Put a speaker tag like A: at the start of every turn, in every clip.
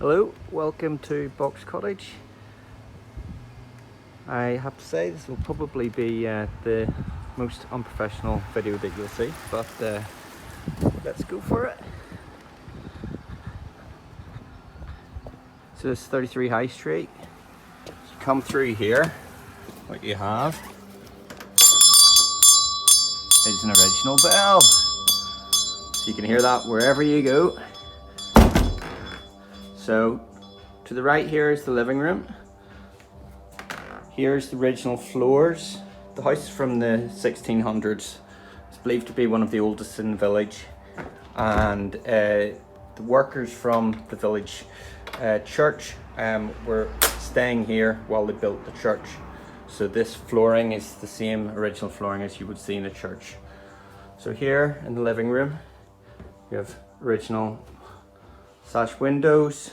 A: Hello, welcome to Box Cottage. I have to say this will probably be the most unprofessional video that you'll see, but let's go for it. So this is 33 High Street. So you come through here, what you have is an original bell. So you can hear that wherever you go. So to the right here is the living room. Here's the original floors. The house is from the 1600s. It's believed to be one of the oldest in the village. And the workers from the village church were staying here while they built the church. So this flooring is the same original flooring as you would see in a church. So here in the living room, you have original sash windows,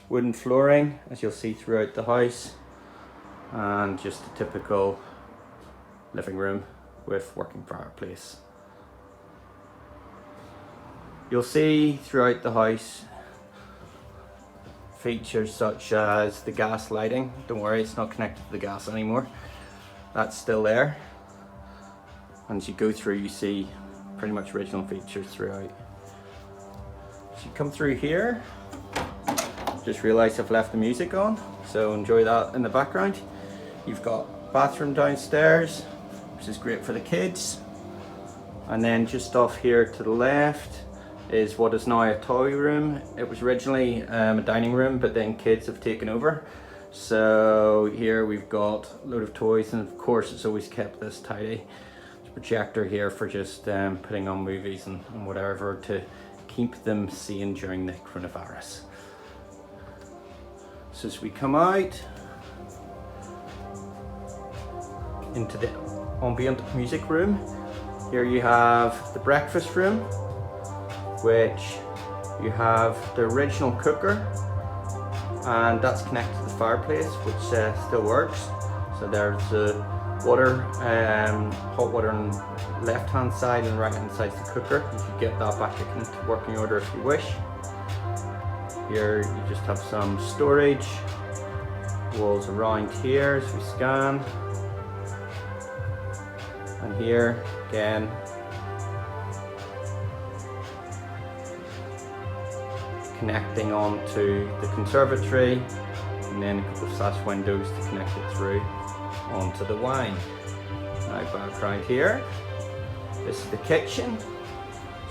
A: wooden flooring as you'll see throughout the house, and just a typical living room with working fireplace. You'll see throughout the house features such as the gas lighting. Don't worry, it's not connected to the gas anymore. That's still there. And as you go through, you see pretty much original features throughout. So you come through here, just realised I've left the music on, so enjoy that in the background. You've got bathroom downstairs, which is great for the kids. And then just off here to the left is what is now a toy room. It was originally a dining room, but then kids have taken over. So here we've got a load of toys, and of course it's always kept this tidy. There's a projector here for just putting on movies and whatever to keep them sane during the coronavirus. So as we come out into the ambient music room, here you have the breakfast room, which you have the original cooker, and that's connected to the fireplace, which still works. So there's the water, hot water on the left hand side, and right hand side is the cooker. You can get that back into working order if you wish. Here you just have some storage, walls around here as we scan. And here again, connecting onto the conservatory, and then a couple of sash windows to connect it through onto the wine. Now back around here, this is the kitchen.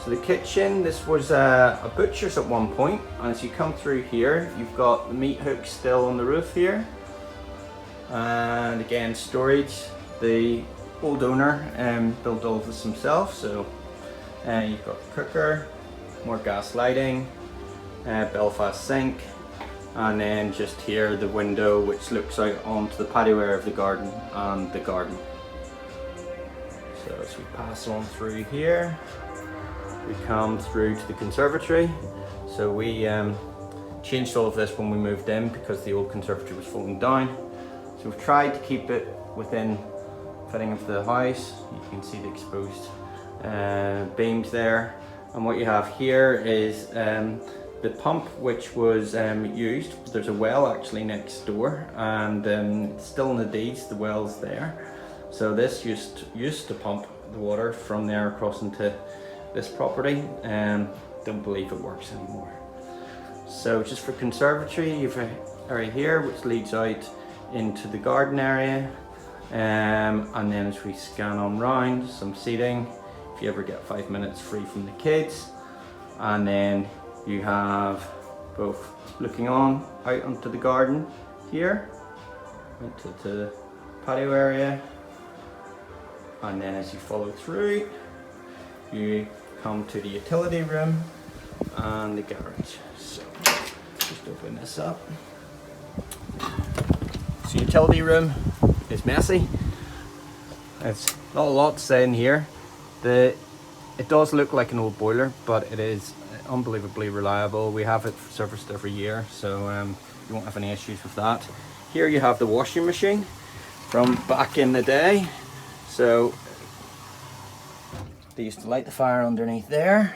A: So the kitchen, this was a butcher's at one point, and as you come through here, you've got the meat hooks still on the roof here. And again, storage. The old owner built all of this himself, so you've got the cooker, more gas lighting, Belfast sink, and then just here the window which looks out onto the patio area of the garden and the garden. So as we pass on through here, we come through to the conservatory. So we changed all of this when we moved in because the old conservatory was falling down. So we've tried to keep it within fitting of the house. You can see the exposed beams there. And what you have here is the pump which was used. There's a well actually next door, and it's still in the deeds, the well's there. So this used to pump the water from there across into this property, and don't believe it works anymore. So just for conservatory, you've an area here which leads out into the garden area, and then as we scan on round, some seating if you ever get 5 minutes free from the kids. And then you have both looking on out onto the garden here, into the patio area, and then as you follow through, you come to the utility room and the garage. So just open this up. So utility room is messy. It's not a lot to say in here. It does look like an old boiler, but it is unbelievably reliable. We have it serviced every year, so you won't have any issues with that. Here you have the washing machine from back in the day. So they used to light the fire underneath there,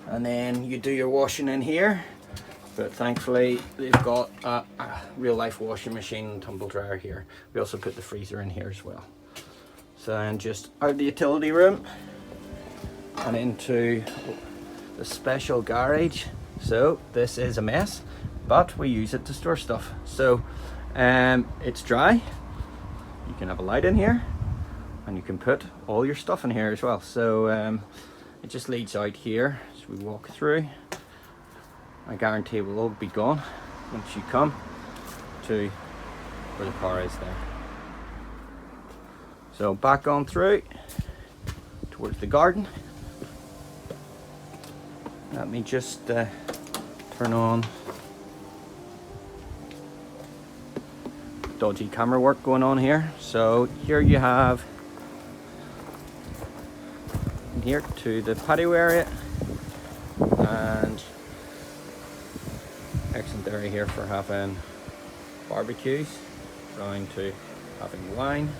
A: and then you do your washing in here. But thankfully they've got a real life washing machine and tumble dryer here. We also put the freezer in here as well. So then just out of the utility room and into the special garage. So this is a mess, but we use it to store stuff. So it's dry. You can have a light in here and you can put all your stuff in here as well. So it just leads out here as we walk through. I guarantee it will all be gone once you come to where the car is there. So back on through towards the garden. Let me just turn on dodgy camera work going on here. So here you have here to the patio area and excellent area here for having barbecues, down to having wine.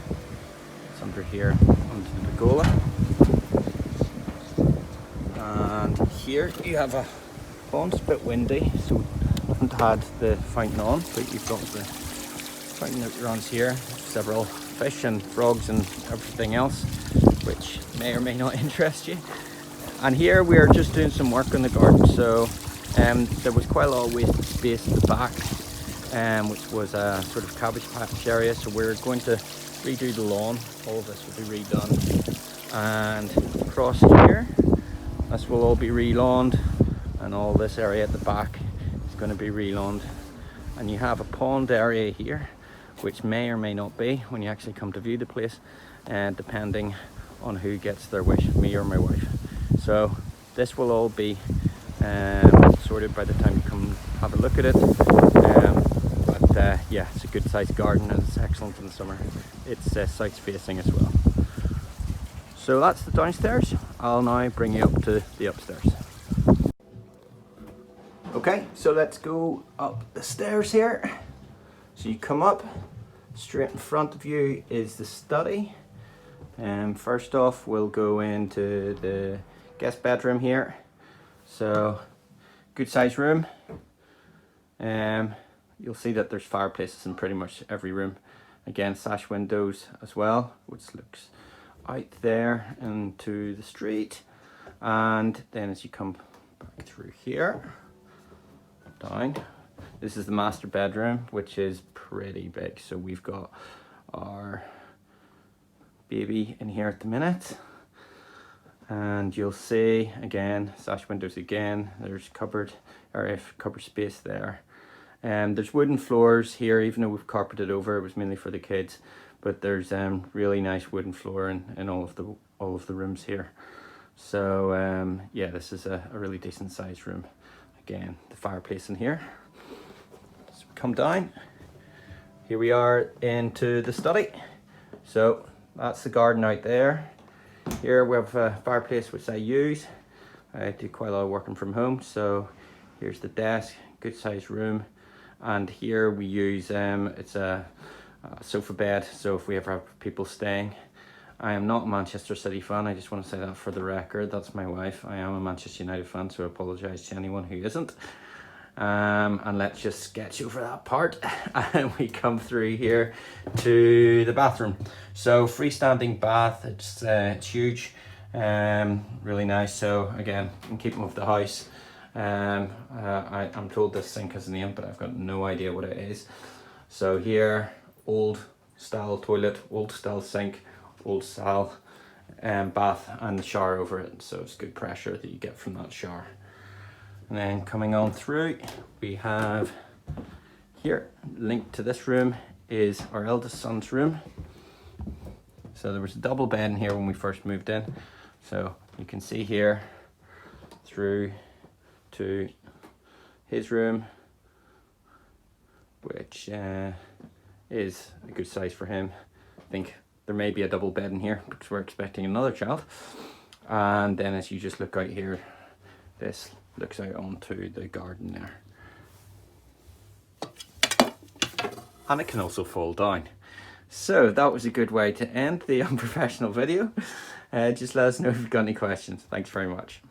A: It's under here under the pergola. And here you have a pond. It's a bit windy, so I haven't had the fountain on, but you've got the fountain that runs here. Several fish and frogs and everything else, which may or may not interest you. And here we're just doing some work on the garden. So there was quite a lot of wasted space at the back, which was a sort of cabbage patch area. So we're going to redo the lawn. All of this will be redone. And across here, this will all be relawned, and all this area at the back is going to be relawned. And you have a pond area here, which may or may not be when you actually come to view the place, depending on who gets their wish, me or my wife. So this will all be sorted by the time you come have a look at it. But yeah, it's a good sized garden and it's excellent in the summer. It's south facing as well. So that's the downstairs. I'll now bring you up to the upstairs. Okay, so let's go up the stairs here. So you come up, straight in front of you is the study. First off, we'll go into the guest bedroom here. So good sized room. You'll see that there's fireplaces in pretty much every room. Again, sash windows as well, which looks out there into the street. And then as you come back through here, down, this is the master bedroom, which is pretty big. So we've got our baby in here at the minute. And you'll see, again, sash windows again. There's cupboard area, cupboard space there. There's wooden floors here, even though we've carpeted over. It was mainly for the kids, but there's really nice wooden floor in all of the rooms here. So yeah, this is a really decent sized room. Again, the fireplace in here. So we come down. Here we are into the study. So that's the garden out there. Here we have a fireplace which I use. I do quite a lot of working from home. So here's the desk, good sized room. And here we use, it's a sofa bed. So if we ever have people staying. I am not a Manchester City fan. I just want to say that for the record. That's my wife. I am a Manchester United fan, so I apologise to anyone who isn't. And let's just sketch over that part. And we come through here to the bathroom. So freestanding bath. It's huge, really nice. So again, in keeping with the house, I'm told this sink has a name, but I've got no idea what it is. So here, old style toilet, old style sink, old style bath, and shower over it. So it's good pressure that you get from that shower. And then coming on through, we have here, linked to this room is our eldest son's room. So there was a double bed in here when we first moved in. So you can see here through to his room, which is a good size for him. I think there may be a double bed in here because we're expecting another child. And then as you just look out here, this looks out onto the garden there. And it can also fall down. So that was a good way to end the unprofessional video. Just let us know if you've got any questions. Thanks very much.